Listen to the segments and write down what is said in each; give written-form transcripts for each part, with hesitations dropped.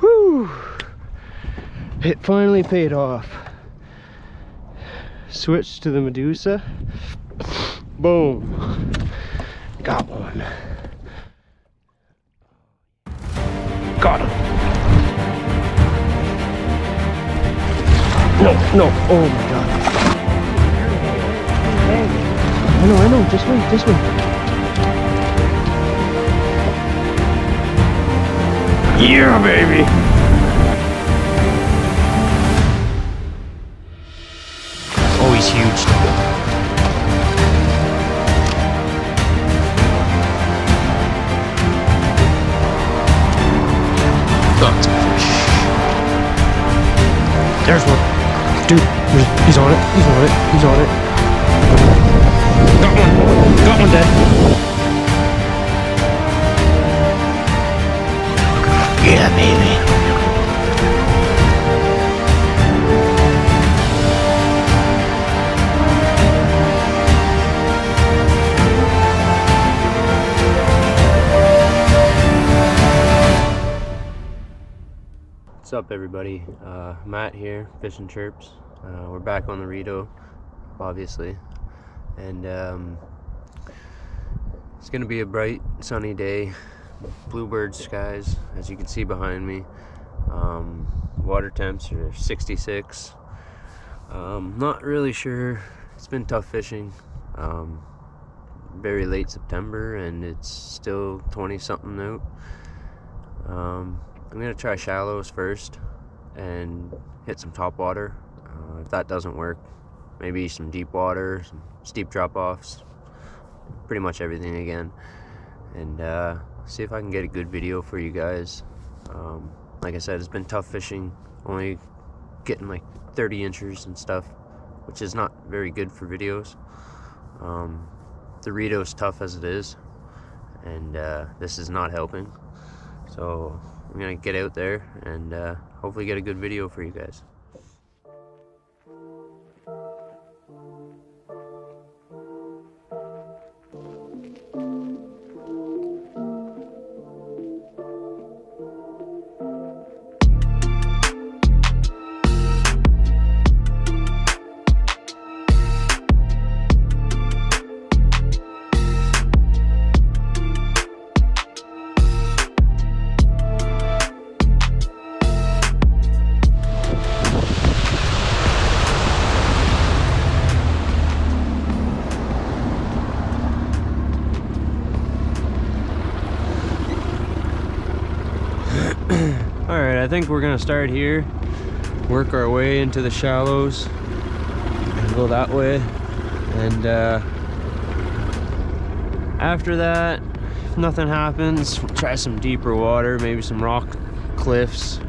Whew! It finally paid off. Switched to the Medusa. Boom! Got one. Got him. No, no, oh my god. I know, just wait, just wait. Yeah, baby! Oh, he's huge. That's a fish. There's one. Dude, he's on it, he's on it, he's on it. Got one dead. Yeah, baby. What's up, everybody? Matt here, Fish and Chirps. We're back on the Rideau, obviously, and it's gonna be a bright, sunny day. Bluebird skies, as you can see behind me. Water temps are 66. Not really sure. It's been tough fishing. Very late September, and it's still 20 something out. I'm gonna try shallows first and hit some top water. If that doesn't work, maybe some deep water, some steep drop-offs, pretty much everything again, and see if I can get a good video for you guys. Like I said, it's been tough fishing, only getting like 30 inches and stuff, which is not very good for videos. The Rideau's tough as it is, and this is not helping. So I'm gonna get out there and hopefully get a good video for you guys. Alright, I think we're gonna start here, work our way into the shallows, and go that way, and after that, if nothing happens, we'll try some deeper water, maybe some rock cliffs.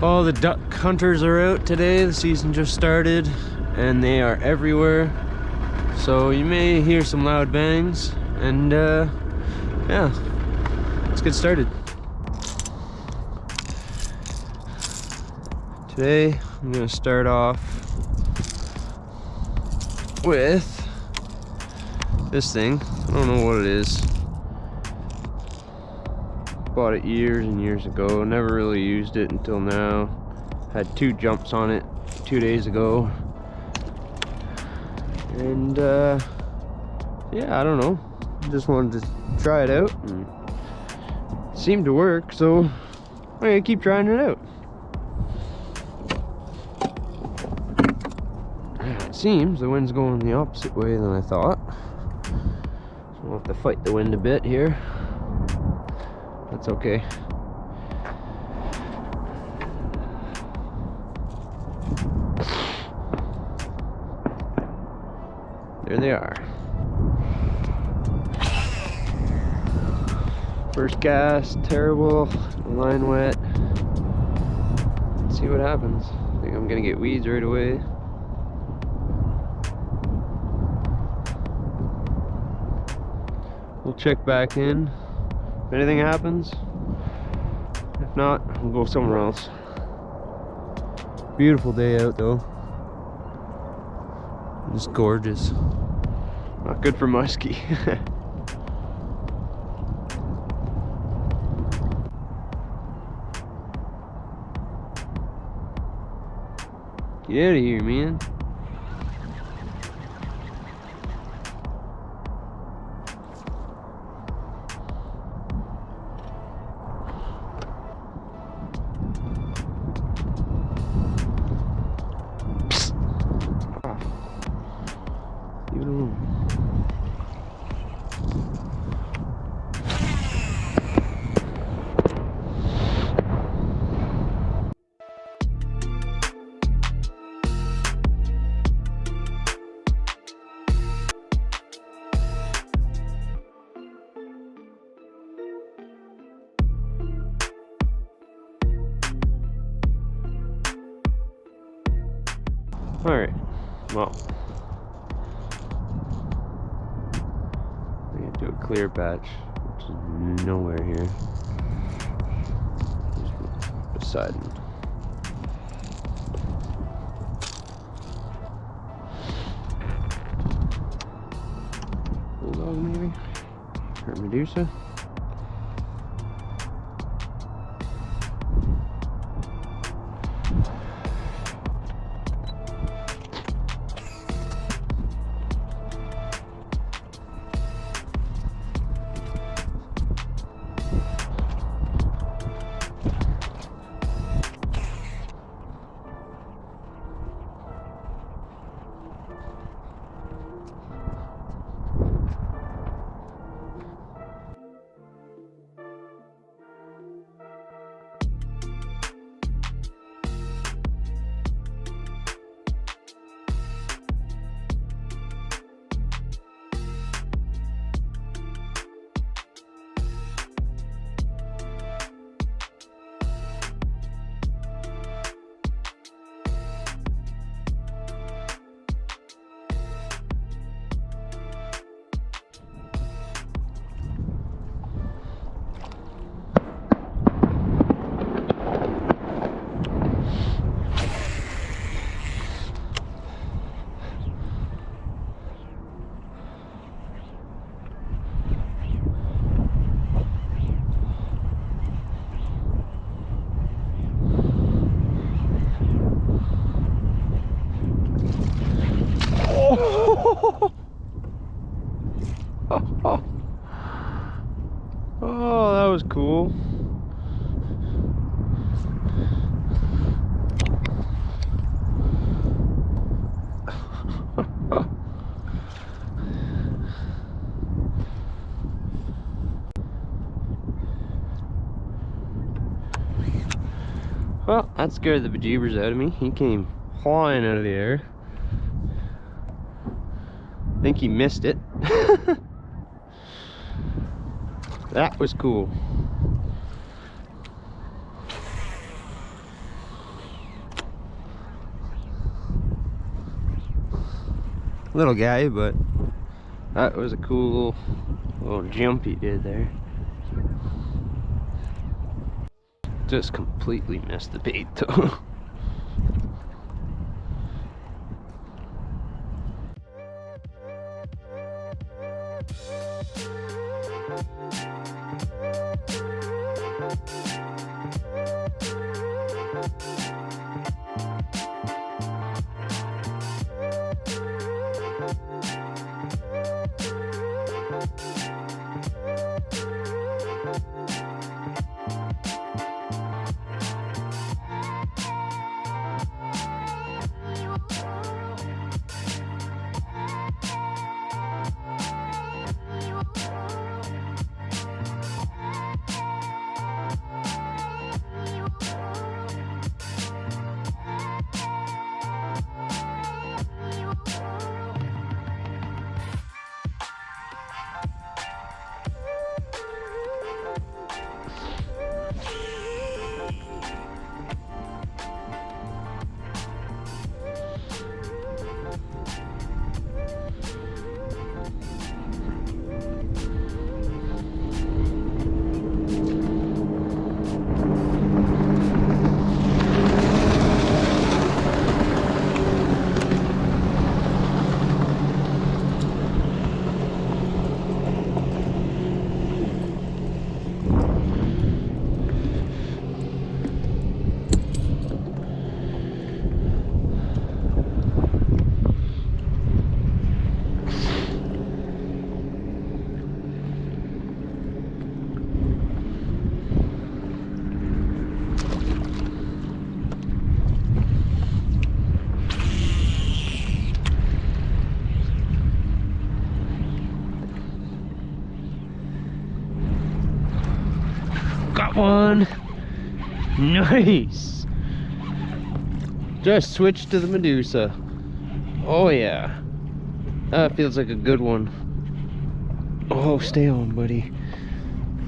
All the duck hunters are out today. The season just started, and they are everywhere, so you may hear some loud bangs, and yeah, let's get started. Today, I'm gonna start off with this thing. I don't know what it is. Bought it years and years ago. Never really used it until now. Had 2 jumps on it 2 days ago. And yeah, I don't know. Just wanted to try it out, and it seemed to work, so I'm gonna keep trying it out. It seems the wind's going the opposite way than I thought, so I'll have to fight the wind a bit here. That's okay. There they are. First cast, terrible, line wet. Let's see what happens. I think I'm gonna get weeds right away. We'll check back in if anything happens. If not, we'll go somewhere else. Beautiful day out though. It's gorgeous. Not good for musky. Get out of here, man. Leave it alone. Alright, well, I'm gonna do a clear patch, which is nowhere here. Just beside me. Bulldog maybe? Or Medusa? Oh, that was cool. Well, that scared the bejeebers out of me. He came flying out of the air. I think he missed it. That was cool. Little guy, but that was a cool little jump he did there. Just completely missed the bait though. one. Nice. Just switched to the Medusa. Oh yeah. That feels like a good one. Oh, stay on, buddy.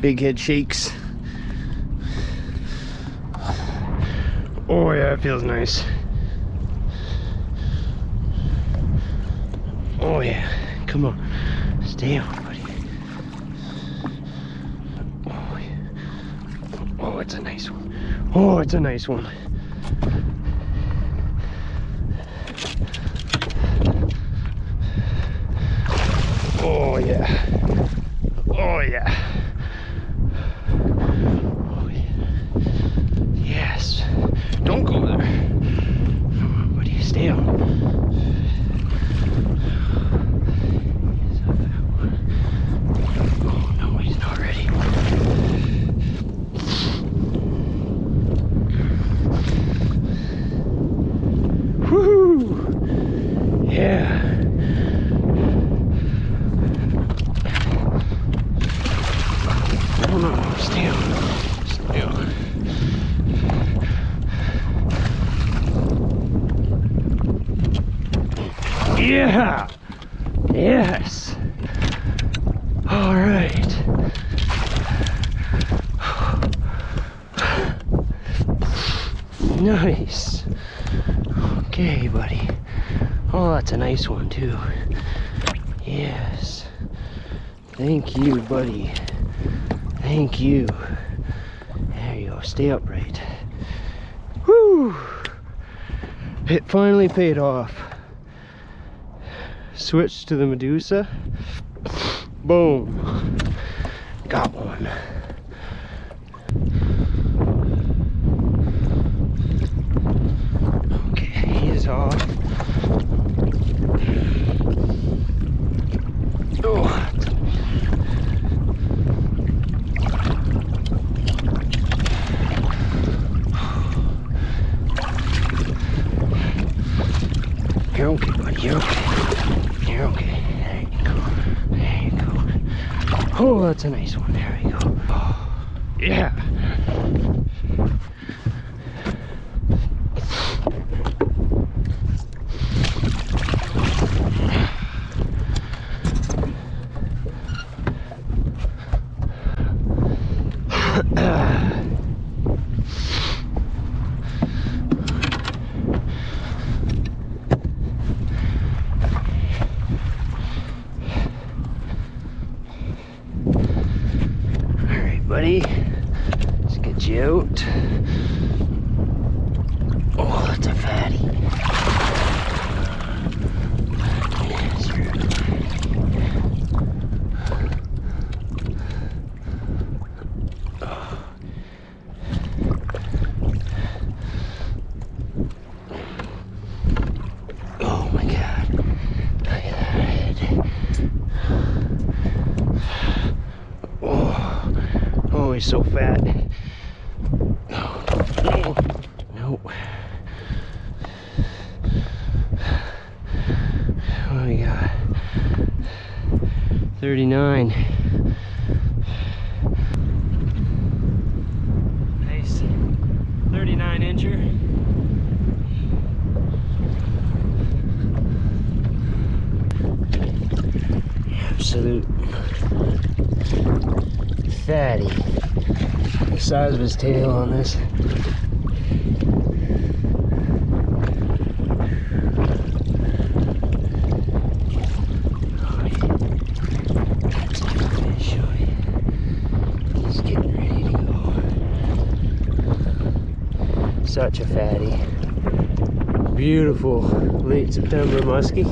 Big head shakes. Oh yeah, it feels nice. Oh yeah, come on. Stay on, buddy. Oh yeah. Oh, it's a nice one. Oh, it's a nice one. Oh yeah. Oh yeah. Oh yeah. Yes. Don't go there. Come on, buddy. Stay on. Oh no, he's not ready. Woo! Yeah. No, stay on. Stay on. Yeah! Yes! All right. Nice. Okay, buddy. Oh, that's a nice one, too. Yes. Thank you, buddy. Thank you. There you go. Stay upright. Whew! It finally paid off. Switched to the Medusa. Boom. Got one. Okay, he's off. Oh. You're okay, buddy. You're okay. You're okay. There you go. There you go. Oh, that's a nice one. There we go. Oh, yeah. Buddy, let's get you out. Oh, that's a fatty. Yes, you're oh. Oh my God. Look at that head. Oh, he's so fat. No, no, no. What do we got? 39. Nice. 39 incher. Absolute fatty. The size of his tail on this. He's getting ready to go. Such a fatty. Beautiful late September musky.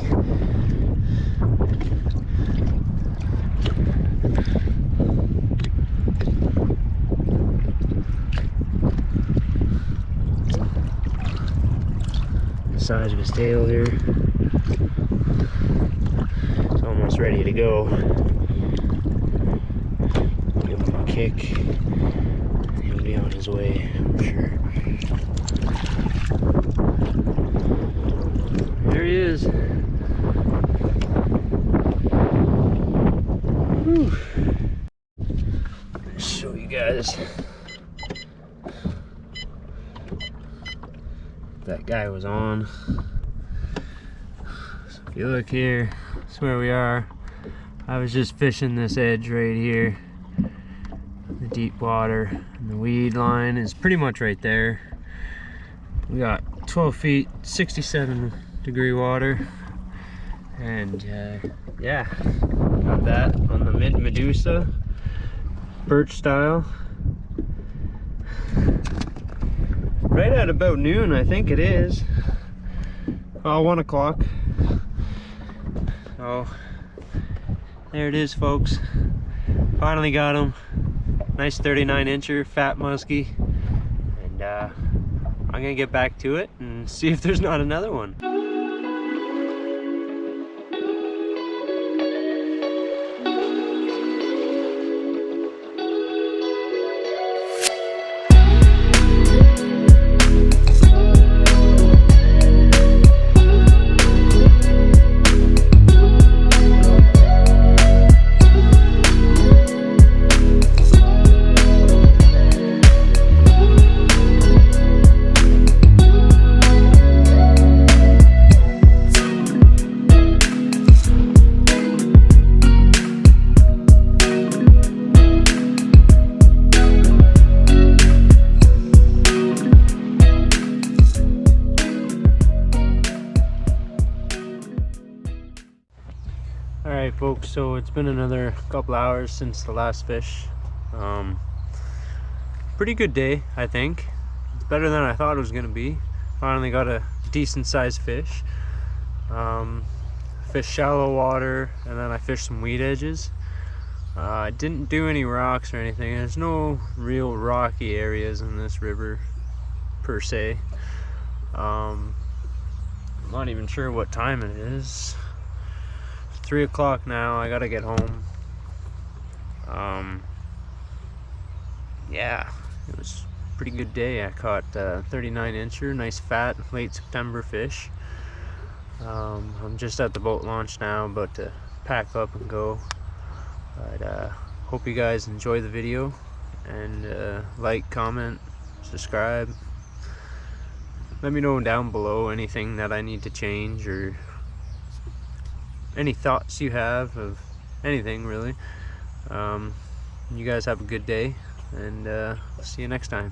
Size of his tail here. It's almost ready to go. Give him a kick. He'll be on his way, I'm sure. There he is. Whew. Show you guys that guy was on. So if you look here, that's where we are. I was just fishing this edge right here, the deep water, and the weed line is pretty much right there. We got 12 feet, 67 degree water, and yeah, got that on the mid Medusa, perch style. Right at about noon, I think it is. Oh, 1 o'clock. Oh, there it is, folks. Finally got him. Nice 39-incher, fat musky. And I'm gonna get back to it and see if there's not another one. Alright folks, so it's been another couple hours since the last fish. Pretty good day, I think. It's better than I thought it was going to be. Finally got a decent sized fish. Fished shallow water, and then I fished some weed edges. I didn't do any rocks or anything. There's no real rocky areas in this river per se. I'm not even sure what time it is. 3 o'clock now. I gotta get home. Yeah, it was a pretty good day. I caught 39-incher, nice fat late September fish. I'm just at the boat launch now, about to pack up and go. But hope you guys enjoy the video, and like, comment, subscribe. Let me know down below anything that I need to change, or any thoughts you have of anything really. You guys have a good day, and I'll see you next time.